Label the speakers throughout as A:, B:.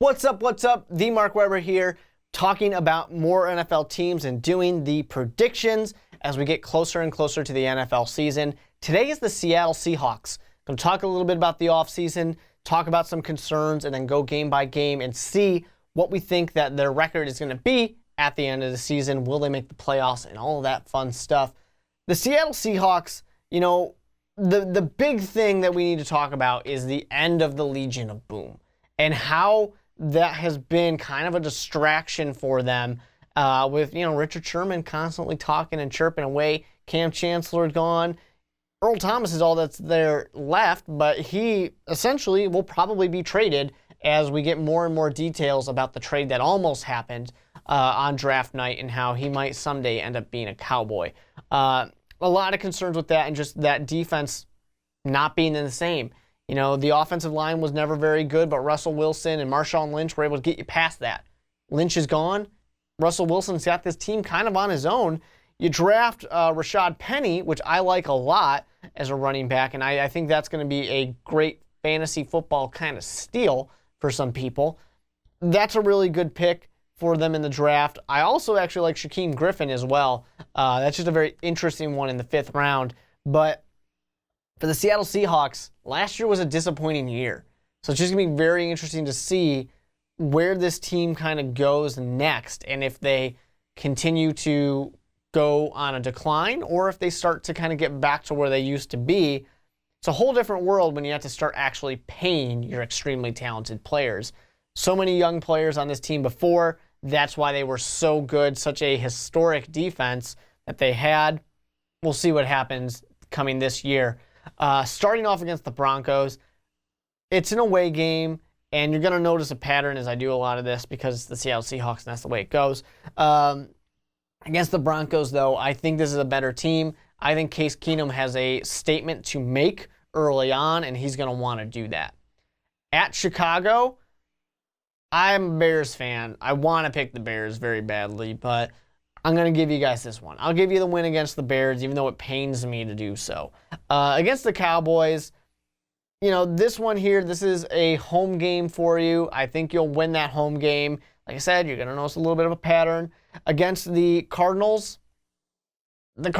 A: What's up? What's up? The Mark Weber here, talking about more NFL teams and doing the predictions as we get closer and closer to the NFL season. Today is the Seattle Seahawks. I'm going to talk a little bit about the offseason, talk about some concerns, and then go game by game and see what we think that their record is going to be at the end of the season. Will they make the playoffs and all of that fun stuff? The Seattle Seahawks, the big thing that we need to talk about is the end of the Legion of Boom and how that has been kind of a distraction for them with, Richard Sherman constantly talking and chirping away. Cam Chancellor gone. Earl Thomas is all that's there left, but he essentially will probably be traded as we get more and more details about the trade that almost happened on draft night and how he might someday end up being a Cowboy. A lot of concerns with that and just that defense not being the same. The offensive line was never very good, but Russell Wilson and Marshawn Lynch were able to get you past that. Lynch is gone. Russell Wilson's got this team kind of on his own. You draft Rashad Penny, which I like a lot as a running back, and I think that's going to be a great fantasy football kind of steal for some people. That's a really good pick for them in the draft. I also actually like Shaquem Griffin as well. That's just a very interesting one in the 5th round. But for the Seattle Seahawks, last year was a disappointing year. So it's just going to be very interesting to see where this team kind of goes next and if they continue to go on a decline or if they start to kind of get back to where they used to be. It's a whole different world when you have to start actually paying your extremely talented players. So many young players on this team before. That's why they were so good, such a historic defense that they had. We'll see what happens coming this year. Starting off against the Broncos, it's an away game, and you're going to notice a pattern as I do a lot of this because it's the Seattle Seahawks, and that's the way it goes. Against the Broncos, though, I think this is a better team. I think Case Keenum has a statement to make early on, and he's going to want to do that. At Chicago, I'm a Bears fan. I want to pick the Bears very badly, but I'm going to give you guys this one. I'll give you the win against the Bears, even though it pains me to do so. Against the Cowboys, this one here, this is a home game for you. I think you'll win that home game. Like I said, you're going to notice a little bit of a pattern. Against the Cardinals are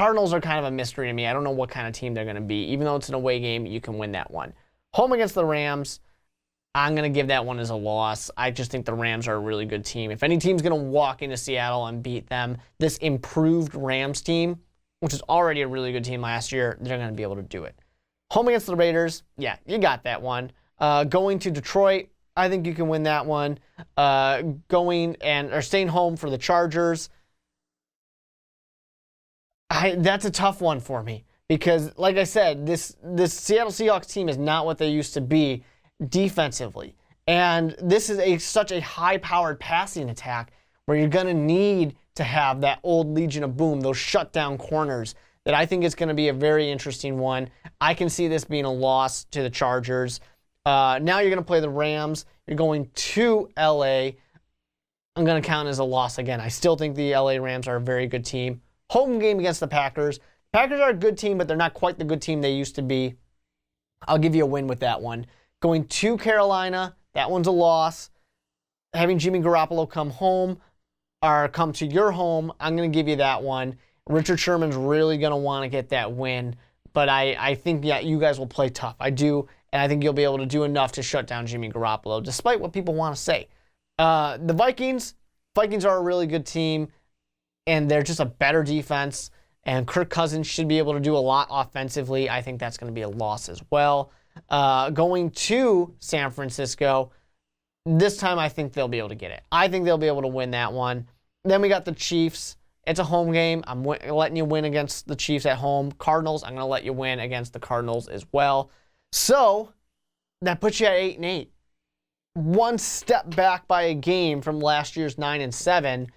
A: kind of a mystery to me. I don't know what kind of team they're going to be. Even though it's an away game, you can win that one. Home against the Rams, I'm going to give that one as a loss. I just think the Rams are a really good team. If any team's going to walk into Seattle and beat them, this improved Rams team, which is already a really good team last year, they're going to be able to do it. Home against the Raiders, yeah, you got that one. Going to Detroit, I think you can win that one. Staying home for the Chargers, that's a tough one for me because, like I said, this Seattle Seahawks team is not what they used to be defensively. And this is such a high-powered passing attack where you're going to need to have that old Legion of Boom, those shutdown corners, that I think is going to be a very interesting one. I can see this being a loss to the Chargers. Now you're going to play the Rams. You're going to LA. I'm going to count as a loss again. I still think the LA Rams are a very good team. Home game against the Packers. Packers are a good team, but they're not quite the good team they used to be. I'll give you a win with that one. Going to Carolina, that one's a loss. Having Jimmy Garoppolo come home or come to your home, I'm going to give you that one. Richard Sherman's really going to want to get that win, but I think, you guys will play tough. I do, and I think you'll be able to do enough to shut down Jimmy Garoppolo, despite what people want to say. The Vikings are a really good team, and they're just a better defense, and Kirk Cousins should be able to do a lot offensively. I think that's going to be a loss as well. Going to San Francisco, this time I think they'll be able to get it. I think they'll be able to win that one. Then we got the Chiefs. It's a home game. I'm letting you win against the Chiefs at home. Cardinals, I'm going to let you win against the Cardinals as well. So that puts you at 8-8. One step back by a game from last year's 9-7.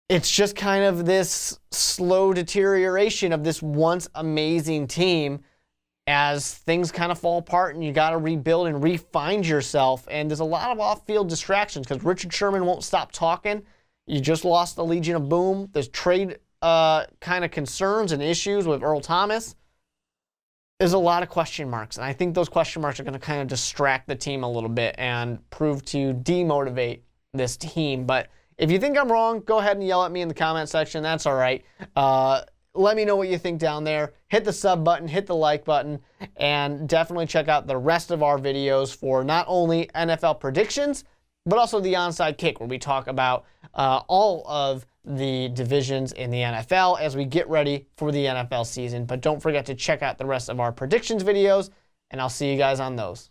A: It's just kind of this slow deterioration of this once amazing team as things kind of fall apart and you got to rebuild and re-find yourself. And there's a lot of off-field distractions because Richard Sherman won't stop talking. You just lost the Legion of Boom. There's trade kind of concerns and issues with Earl Thomas. is a lot of question marks. And I think those question marks are going to kind of distract the team a little bit and prove to demotivate this team. But if you think I'm wrong, go ahead and yell at me in the comment section. That's all right. Let me know what you think down there. Hit the sub button, hit the like button, and definitely check out the rest of our videos for not only NFL predictions, but also the onside kick, where we talk about all of the divisions in the NFL as we get ready for the NFL season. But don't forget to check out the rest of our predictions videos, and I'll see you guys on those.